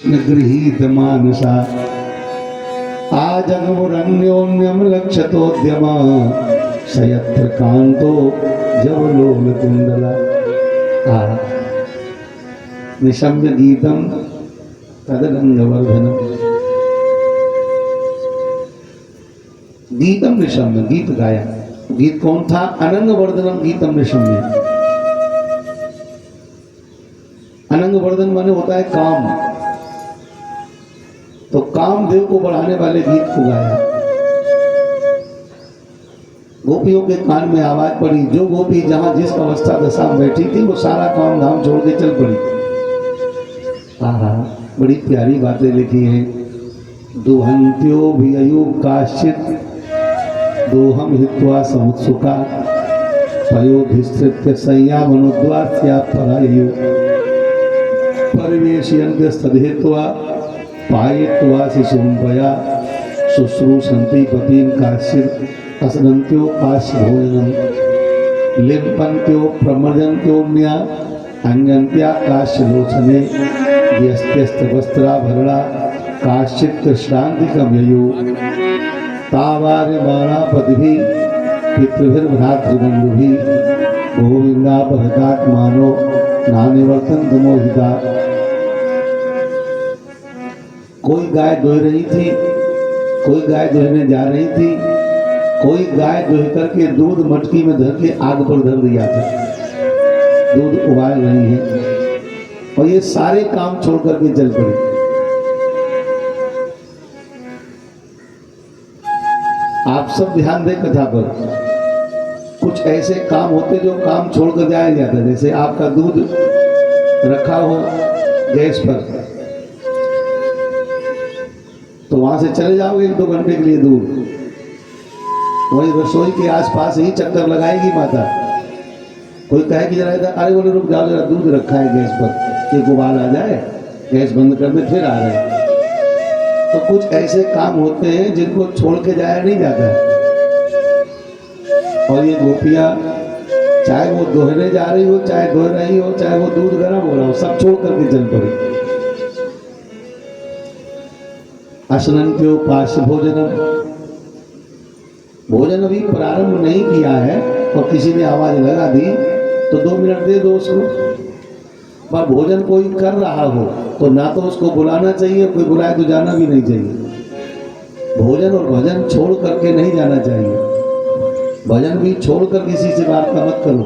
गृहीत मानसा आजगमुरन्योन्यम लक्ष्यतोद्यम सयत्र कांतो जवलोल कुंडला निशम्य गीतम तदरंगवर्धनम। गीतम निशम्य, गीत गाया। गीत कौन था? अनंगवर्धनम गीतम निशम्य। अनंगवर्धन माने होता है काम, तो कामदेव को बढ़ाने वाले गीत को गाया। गोपियों के कान में आवाज पड़ी, जो गोपी जहां जिस अवस्था दशा में बैठी थी वो सारा काम धाम छोड़ के चल पड़ी। बड़ी प्यारी बातें लिखी हैं। दुहंत्यो भियु काश्चित दोहम हित्वा समुत्सुका पयोधिस्त्य संयामनुद्वास्या परायु परिवेशयन्ते सदहेत्वा पायित्वा शिशुंपया शुश्रूषन्ति पतिं काश्चित् असनन्त्यो काश्यभोजनं लिम्पन्त्यो प्रमर्जन्त्योऽन्या अंगन्त्या काश्यलोचने व्यस्त्यस्तवस्त्राभरणा काश्चित् कृष्णान्तिकमययो तावार्यमाणापतिभिः पितृभिर्भ्रातृबन्धुभिः गोविन्दापहृतात्मानो नानिवर्तन्त मोहिता। कोई गाय दुह रही थी, कोई गाय दुहने जा रही थी, कोई गाय दुह करके दूध मटकी में धर के आग पर धर दिया था, दूध उबाल रही है, और ये सारे काम छोड़ करके चल पड़े। आप सब ध्यान दें कथा पर। कुछ ऐसे काम होते जो काम छोड़कर जाया जाता, जैसे आपका दूध रखा हो गैस पर, तो वहां से चले जाओगे 1-2 घंटे के लिए दूर, वही रसोई के आसपास ही चक्कर लगाएगी माता। कोई कहे कि जरा इधर, अरे बोले रुक जाओ, जरा दूध रखा है गैस पर, एक उबाल आ जाए, गैस बंद कर दे, फिर आ रहे। तो कुछ ऐसे काम होते हैं जिनको छोड़ के जाया नहीं जाता है। और ये गोपियां, चाहे वो दोहने जा रही हो, चाहे दोह रही हो, चाहे वो दूध गर्म हो रहा हो, सब छोड़ करके चल पड़ी। अश्नन्त्यो पाश भोजनम, भोजन अभी प्रारंभ नहीं किया है और किसी ने आवाज लगा दी तो 2 मिनट दे दो उसको। पर भोजन कोई कर रहा हो तो ना तो उसको बुलाना चाहिए, कोई बुलाए तो जाना भी नहीं चाहिए। भोजन और भजन छोड़ करके नहीं जाना चाहिए। भजन भी छोड़कर किसी से वार्ता मत करो,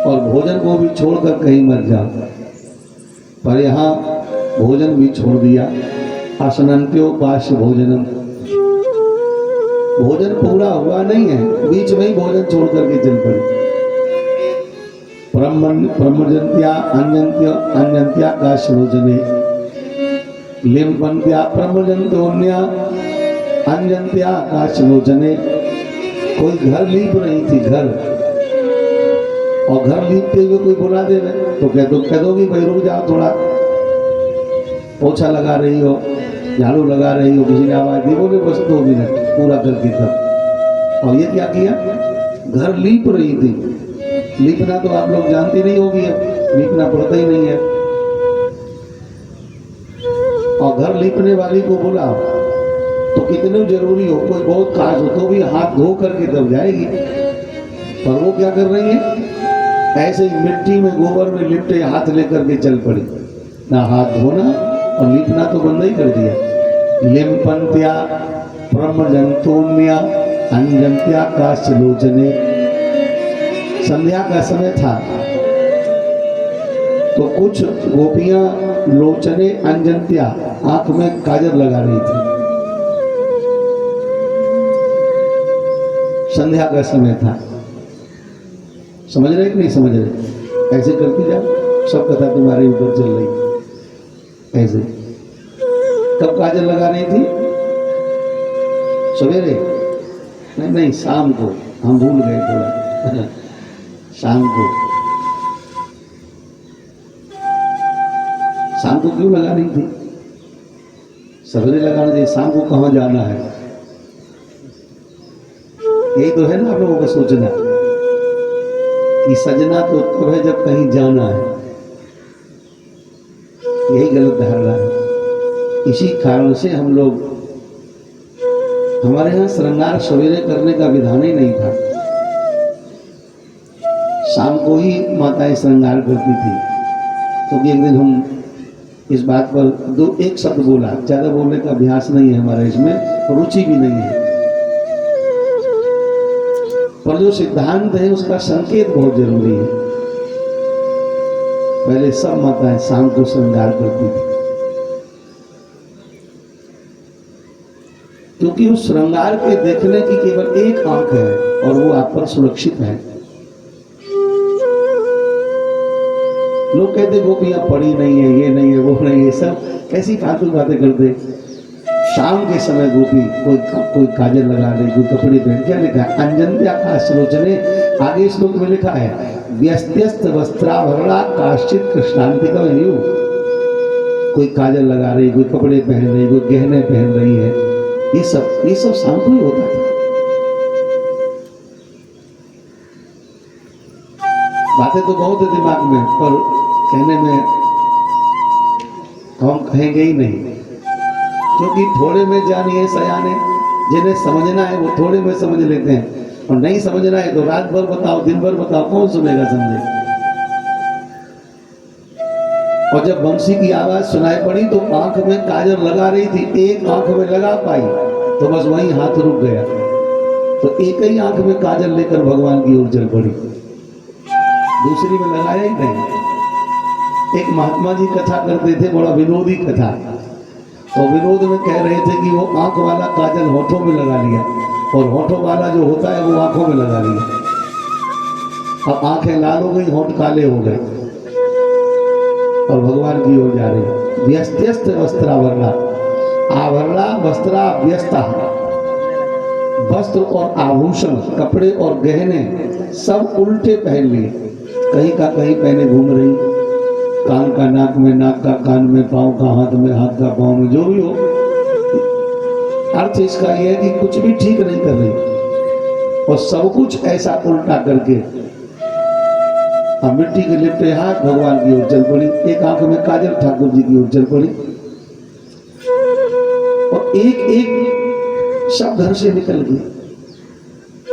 और भोजन को भी छोड़कर कहीं मत जाओ। पर यहाँ भोजन भी छोड़ दिया। आसनंत्यो पाश भोजनम, भोजन पूरा हुआ नहीं है, बीच में ही भोजन छोड़ करके चल पड़ी। प्रमर्जन्त्या अन्यन्त्या काश्यलोचने लिम्पन्त्या प्रमर्जन्त्योन्या अन्यन्त्या काश्यलोचने। कोई घर लीप रही थी, घर, और घर लीपते हुए कोई बुला दे तो कह दो कि भाई रुक जाओ थोड़ा, पोछा लगा रही हो, झाड़ू लगा रही हो, किसी ने आवाज दी, बोले बस 2 मिनट पूरा करके तब। और ये क्या किया? घर लीप रही थी। लीपना तो आप लोग जानती नहीं होगी, अब लीपना पड़ता ही नहीं है। और घर लीपने वाली को बुलाओ तो कितने जरूरी हो, कोई बहुत खास हो तो भी हाथ धो करके तब जाएगी। पर वो क्या कर रही है? ऐसे ही मिट्टी में, गोबर में लिपटे हाथ लेकर के चल पड़ी। ना हाथ धोना और लीपना तो बंद ही कर दिया। लिम्पन्त्या प्रमजन्तोन्या अंजन्त्या काश्यलोचने। संध्या का समय था तो कुछ गोपियां लोचने अंजन्त्या, आंख में काजल लगा रही थी। संध्या का समय था। समझ रहे कि नहीं समझ रहे? ऐसे करती जाओ, सब कथा तुम्हारे ऊपर चल रही। ऐसे कब काजल लगा रही थी? सवेरे? नहीं, शाम को। हम भूल गए थोड़ा। शाम को। शाम को क्यों लगा रही थी? सवेरे लगाना चाहिए, शाम को कहाँ जाना है? यही तो है ना आप लोगों का सोचना कि सजना तो तब है जब कहीं जाना है। यही गलत धारणा है। इसी कारण से हम लोग, हमारे यहाँ श्रृंगार सवेरे करने का विधान ही नहीं था, शाम को ही माताएं श्रृंगार करती थी। तो एक दिन हम इस बात पर एक शब्द बोला, ज्यादा बोलने का अभ्यास नहीं है हमारा, इसमें रुचि भी नहीं है, पर जो सिद्धांत है उसका संकेत बहुत जरूरी है। पहले सब माताएं शाम को श्रृंगार करती थी, क्योंकि उस श्रृंगार के देखने की केवल एक आंख है और वो आप पर सुरक्षित है। लोग कहते गोपियां पड़ी नहीं है, ये नहीं है, वो नहीं है, सब कैसी फालतू बातें करते। शाम के समय गोपी कोई काजल लगा ले, कोई कपड़े पहन, क्या लिखा है, अंजन्या का श्लोचने, आगे श्लोक में लिखा है व्यस्त्यस्त वस्त्राभरणा काश्चित कृष्णांतिका यू। कोई काजल लगा रही, कोई कपड़े पहन रही, कोई गहने पहन रही है, ये सब शाम को ही होता था। बातें तो बहुत है दिमाग में, पर कहने में हम कहेंगे ही नहीं, क्योंकि थोड़े में जानिए सयाने, जिन्हें समझना है वो थोड़े में समझ लेते हैं, और नहीं समझना है तो रात भर बताओ, दिन भर बताओ, कौन सुनेगा समझे। और जब बंसी की आवाज सुनाई पड़ी तो आंख में काजल लगा रही थी, एक आंख में लगा पाई तो बस वहीं हाथ रुक गया, तो एक ही आंख में काजल लेकर भगवान की ओर चल पड़ी, दूसरी में लगाया ही नहीं। एक महात्मा जी कथा करते थे, बड़ा विनोदी कथा, तो विनोद में कह रहे थे कि वो आंख वाला काजल होठों में लगा लिया और होठों वाला जो होता है वो आंखों में लगा लिया। अब आंखें लाल हो गई, होठ काले हो गए और भगवान की ओर जा रही। व्यस्त्यस्त वस्त्राभरणा, आभरणा वस्त्रा व्यस्ता, वस्त्र और आभूषण, कपड़े और गहने सब उल्टे पहन लिए, कहीं का कहीं पहने घूम रही, कान का नाक में, नाक का कान में, पाँव का हाथ में, हाथ का पाँव में, जो भी हो। अर्थ इसका यह है कि कुछ भी ठीक नहीं कर रही और सब कुछ ऐसा उल्टा करके अब मिट्टी के लिपटे हाथ भगवान की ओर चल पड़ी, एक आंख में काजल ठाकुर जी की ओर चल पड़ी, और एक एक सब घर से निकल गई।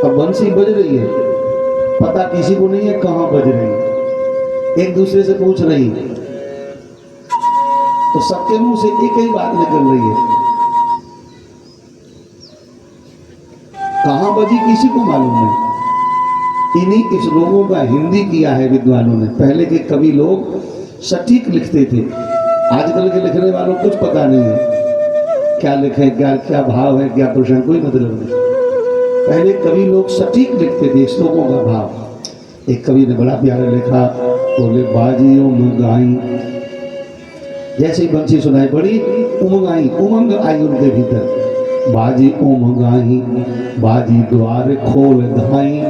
अब बंसी बज रही है, पता किसी को नहीं है कहां बज रही है, एक दूसरे से पूछ रही है, तो सबके मुंह से एक ही बात निकल रही है, कहां बजी किसी को मालूम नहीं। इन्हीं श्लोकों का हिंदी किया है विद्वानों ने। पहले के कवि लोग सटीक लिखते थे, आजकल के लिखने वालों को कुछ पता नहीं है, क्या लिखें, क्या भाव है, क्या प्रसंग, कोई मतलब नहीं। पहले कवि लोग सटीक लिखते थे श्लोकों का भाव। एक कवि ने बड़ा प्यारा लिखा, बोले बाजियों में गाई, जैसे ही बंसी सुनाई पड़ी उमंग आई, उमंग आई उनके भीतर। बाजी उमंग आई, बाजी द्वार खोल धाई,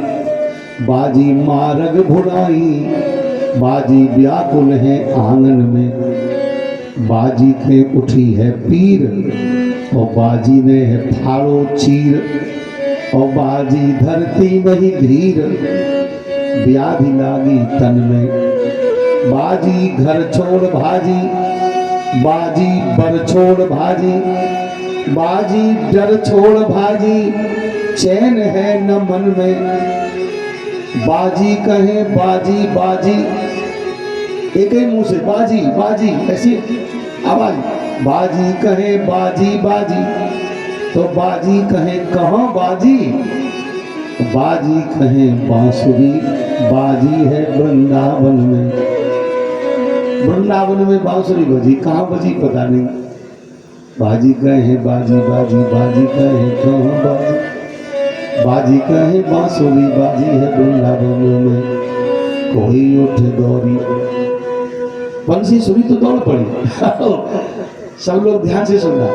बाजी मार्ग भुलाई, बाजी व्याकुल है आंगन में, बाजी के उठी है पीर, और बाजी ने है फाड़ो चीर, और बाजी धरती नहीं धीर, व्याधि लागी तन में, बाजी घर छोड़ भाजी, बाजी बर छोड़ भाजी, बाजी डर छोड़ भाजी, चैन है न मन में, बाजी कहे बाजी बाजी, एक ही मुंह से बाजी बाजी ऐसी आवाज, बाजी कहे बाजी बाजी, तो बाजी कहे कहाँ बाजी, बाजी कहे बांसुरी, बाजी है वृंदावन में, वृंदावन में बांसुरी बजी, कहाँ बजी पता नहीं। बाजी कहे बाजी बाजी, बाजी कहे कहाँ बाजी, बाजी कहे बांसुरी, बाजी है वृंदावन में, कोई उठ दौड़ी। बंसी सुनी तो दौड़ पड़ी सब लोग ध्यान से सुनना।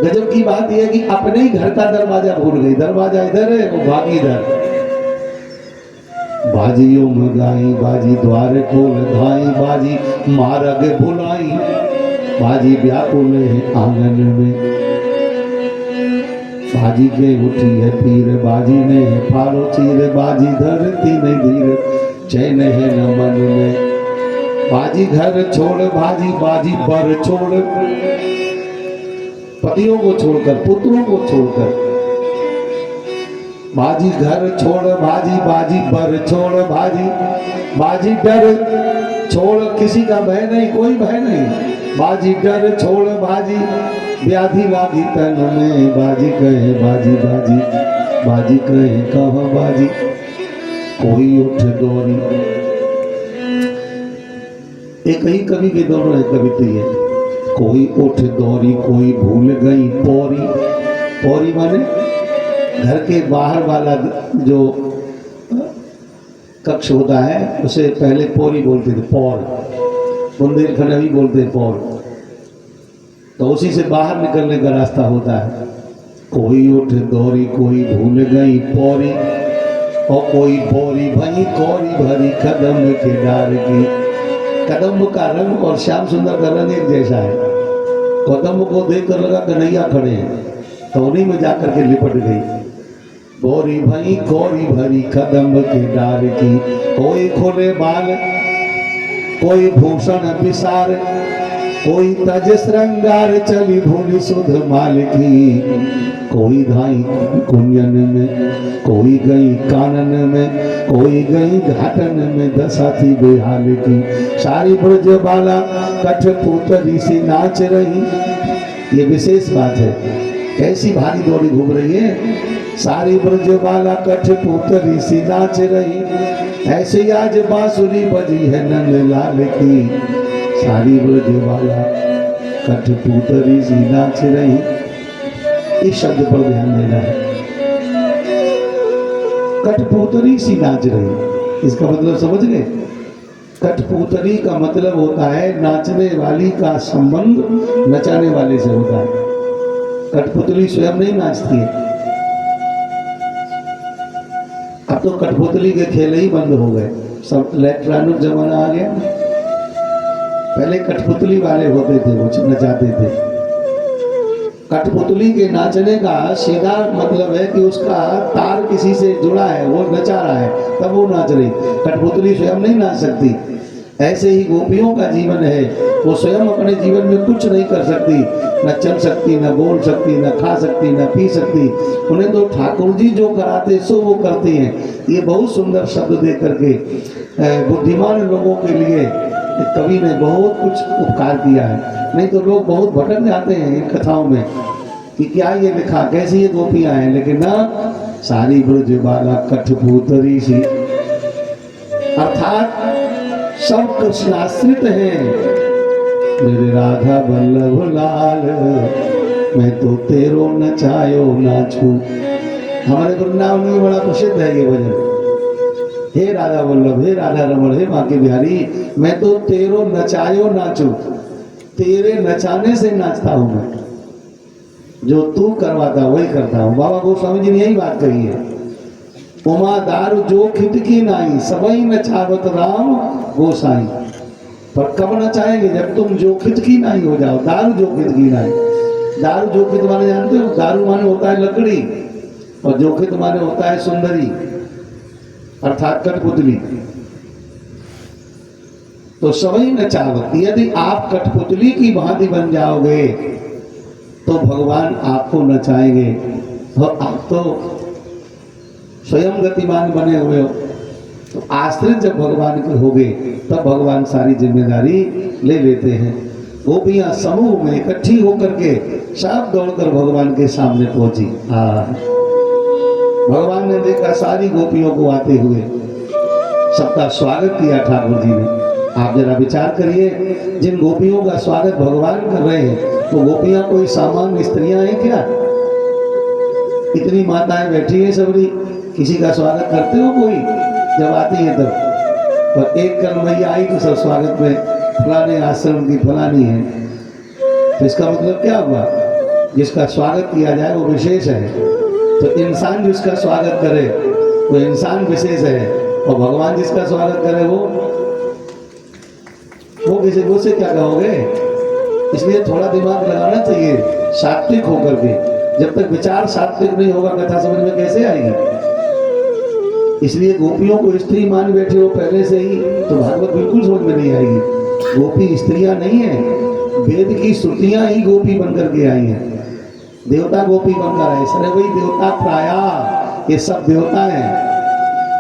गजब की बात यह है कि अपने ही घर का दरवाजा भूल गई, दरवाजा इधर है वो भागी इधर। बाजियों में गाई, बाजी द्वार खोल धाई, बाजी मार्ग भुलाई, बाजी व्याकुल है आंगन में, बाजी के उठी है पीर, बाजी ने है फाड़ो चीर, बाजी धरती नहीं धीर, चैन है न मन में, बाजी घर छोड़ बाजी बाजी बर छोड़, पतियों को छोड़कर पुत्रों को छोड़कर, बाजी घर छोड़ बाजी बाजी बर छोड़ बाजी बाजी डर छोड़, किसी का भय नहीं, कोई भय नहीं, बाजी डर छोड़ बाजी व्याधि लागी तन में, बाजी कहे बाजी बाजी बाजी कहे कहाँ बाजी, कोई उठ दौड़ी। एक ही कवि के दोनों है कविता है, कोई उठ दौड़ी कोई भूल गई पौरी, पौरी माने घर के बाहर वाला जो कक्ष होता है उसे पहले पौरी बोलते थे, पौर, बुंदेलखंड भी बोलते हैं पौर, तो उसी से बाहर निकलने का रास्ता होता है। कोई उठ दौड़ी कोई भूल गई पौरी, और कोई बोरी भई कौरी भरी कदम के डार की। कदम का रंग और श्याम सुंदर का रंग एक जैसा है, कदम को देखकर लगा कन्हैया खड़े हैं, तो उन्हीं में जाकर के लिपट गई। बोरी भई कौरी भरी कदम के डार की, कोई खोले बाल कोई भूषण विसार, कोई तज श्रृंगार चली भूली सुध माल की, कोई धाई कुंजन में कोई गई कानन में, कोई गई घाटन में दशा थी बेहाल की। सारी ब्रज बाला कठपुतली से नाच रही, ये विशेष बात है, कैसी भारी दौड़ी घूम रही है। सारी ब्रज बाला कठपुतली से नाच रही, ऐसे आज बांसुरी बजी है नंद लाल की। सारी ब्रज बाला कठपुतली सी नाच रही, इस शब्द पर ध्यान देना है, कठपुतली सी नाच रही, इसका मतलब समझ गए। कठपुतली का मतलब होता है नाचने वाली का संबंध नचाने वाले से होता है। कठपुतली स्वयं नहीं नाचती है, अब तो कठपुतली के खेल ही बंद हो गए, सब इलेक्ट्रॉनिक जमाना आ गया। पहले कठपुतली वाले होते थे, वो नचाते थे। कठपुतली के नाचने का सीधा मतलब है कि उसका तार किसी से जुड़ा है, वो नचा रहा है, तब वो नाच रही। कठपुतली स्वयं नहीं नाच सकती। ऐसे ही गोपियों का जीवन है, वो स्वयं अपने जीवन में कुछ नहीं कर सकती, न चल सकती, न बोल सकती, न खा सकती, न पी सकती। उन्हें तो ठाकुर जी जो कराते सो वो करती हैं। ये बहुत सुंदर शब्द दे करके बुद्धिमान लोगों के लिए कवि ने बहुत कुछ उपकार किया है, नहीं तो लोग बहुत भटक जाते हैं इन कथाओं में कि क्या ये लिखा, कैसी ये गोपियां हैं, लेकिन ना, सारी ब्रज बाला कठपुतली सी, अर्थात सब कृष्णाश्रित हैं। मेरे राधा वल्लभ लाल, मैं तो तेरो नचायो नाचू। हमारे वृंदावन में बड़ा प्रसिद्ध है ये भजन, हे राधा वल्लभ, हे राधा रमण, हे बांके बिहारी, मैं तो तेरो नचायो नाचू, तेरे नचाने से नाचता हूं मैं, जो तू करवाता वही करता हूं। बाबा गोस्वामी जी ने यही बात कही है, उमा दारू जो खिटकी नाई, सबई नचावत राम गोसाई। पर कब नचाएंगे, जब तुम जो खिटकी नाई हो जाओ। दारू जो खिटकी नाई, दारू जोखित माने जानते हो, दारू माने होता है लकड़ी, और जोखित माने होता है सुंदरी, अर्थात कठपुतली। तो सवई नचावत, यदि आप कठपुतली की भांति बन जाओगे तो भगवान आपको नचाएंगे। और आप तो स्वयं गतिमान बने हुए हो, तो आश्रित जब भगवान के होगे तब भगवान सारी जिम्मेदारी ले लेते हैं। गोपियां समूह में इकट्ठी होकर के सब दौड़कर भगवान के सामने पहुंची। भगवान ने देखा सारी गोपियों को आते हुए, सबका स्वागत किया ठाकुर जी ने। आप जरा विचार करिए, जिन गोपियों का स्वागत भगवान कर रहे हैं वो गोपियां कोई सामान्य स्त्रियां हैं क्या? इतनी माताएं बैठी हैं सबरी, किसी का स्वागत करते हो कोई जब आती है तब? पर एक कल मैया आई तो सब स्वागत में फलाने आश्रम की फलानी है, तो इसका मतलब क्या हुआ? जिसका स्वागत किया जाए वो विशेष है, तो इंसान जिसका स्वागत करे वो इंसान विशेष है, और भगवान जिसका स्वागत करे वो किसी को से क्या कहोगे? इसलिए थोड़ा दिमाग लगाना चाहिए सात्विक होकर के। जब तक विचार सात्विक नहीं होगा कथा समझ में कैसे आएगी? इसलिए गोपियों को स्त्री मान बैठे हो पहले से ही, तो भागवत बिल्कुल समझ में नहीं आएगी। गोपी स्त्रियां नहीं है, वेद की श्रुतियां ही गोपी बनकर के आई हैं। देवता गोपी बनकर आए, सरे वही देवता प्राया, ये सब देवता है।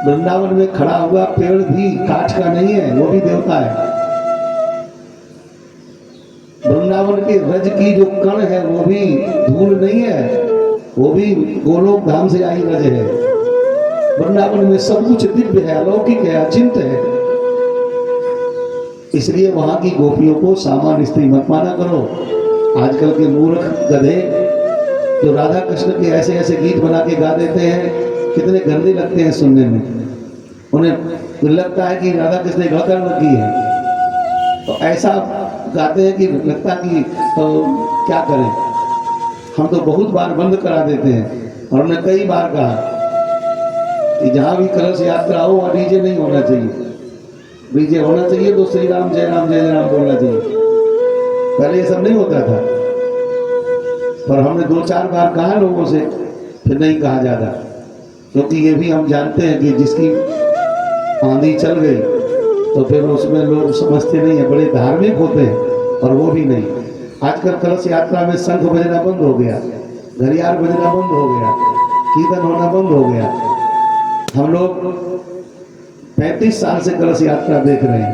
वृंदावन में खड़ा हुआ पेड़ भी काठ का नहीं है, वो भी देवता है। वृंदावन के रज की जो कण है वो भी धूल नहीं है, वो भी गोलोक धाम से आई रज है। वृंदावन में सब कुछ दिव्य है, अलौकिक है, अचिंत्य है। इसलिए वहां की गोपियों को सामान्य स्त्री मत माना करो। आजकल के मूर्ख गधे जो राधा कृष्ण के ऐसे ऐसे गीत बना के गा देते हैं, कितने गंदे लगते हैं सुनने में। उन्हें लगता है कि राधा कृष्ण ने गौतम की है, तो ऐसा गाते हैं कि लगता कि तो क्या करें। हम तो बहुत बार बंद करा देते हैं, और उन्होंने कई बार कहा कि जहाँ भी कलश यात्रा हो वहाँ डीजे नहीं होना चाहिए। डीजे होना चाहिए तो श्री राम जय राम जय राम बोलना चाहिए। पहले ये सब नहीं होता था, पर हमने 2-4 बार कहा लोगों से, फिर नहीं कहा जाता, क्योंकि ये भी हम जानते हैं कि जिसकी आंधी चल गई तो फिर उसमें लोग समझते नहीं है, बड़े धार्मिक होते हैं, और वो भी नहीं। आजकल कलश यात्रा में शंख बजना बंद हो गया, घड़ियाल बजना बंद हो गया, कीर्तन होना बंद हो गया। हम लोग 35 साल से कलश यात्रा देख रहे हैं।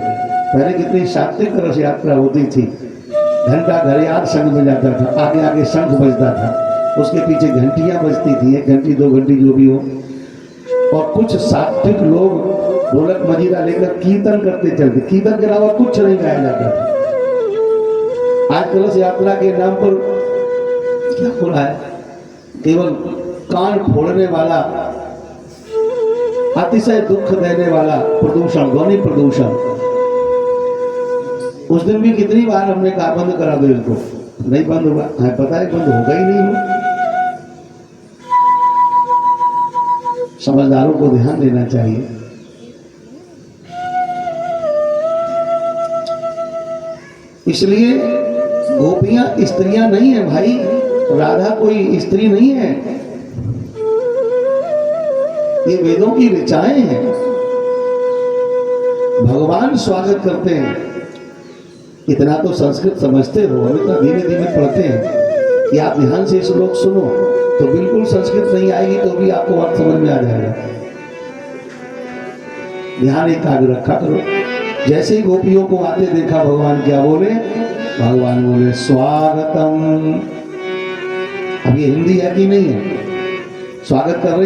पहले कितनी शास्त्रीय कलश यात्रा होती थी, घंटा घड़ियाल शंख बजाता था, आगे आगे शंख बजता था, उसके पीछे घंटियां बजती थी, 1 घंटी 2 घंटी जो भी हो, और कुछ सात्विक लोग ढोलक मजीरा लेकर कीर्तन करते चलते। कीर्तन के अलावा कुछ नहीं गाया जाता था। आज कलश यात्रा के नाम पर क्या हो रहा है, केवल कान फोड़ने वाला, अतिशय दुख देने वाला प्रदूषण, ध्वनि प्रदूषण। उस दिन भी कितनी बार हमने कहा बंद करा दो इसको, नहीं बंद हुआ है, पता है बंद होगा ही नहीं हो। समझदारों को ध्यान देना चाहिए। इसलिए गोपियां स्त्रियां नहीं है भाई, राधा कोई स्त्री नहीं है, ये वेदों की ऋचाएं हैं। भगवान स्वागत करते हैं। इतना तो संस्कृत समझते हो, हम इतना धीमे धीमे पढ़ते हैं कि आप ध्यान से श्लोक सुनो तो बिल्कुल संस्कृत नहीं आएगी तो भी आपको अर्थ समझ में आ जाएगा। ध्यान एकाग्र रखा करो। जैसे ही गोपियों को आते देखा भगवान क्या बोले, भगवान बोले स्वागतम। अब ये हिंदी है कि नहीं है, स्वागत कर रहे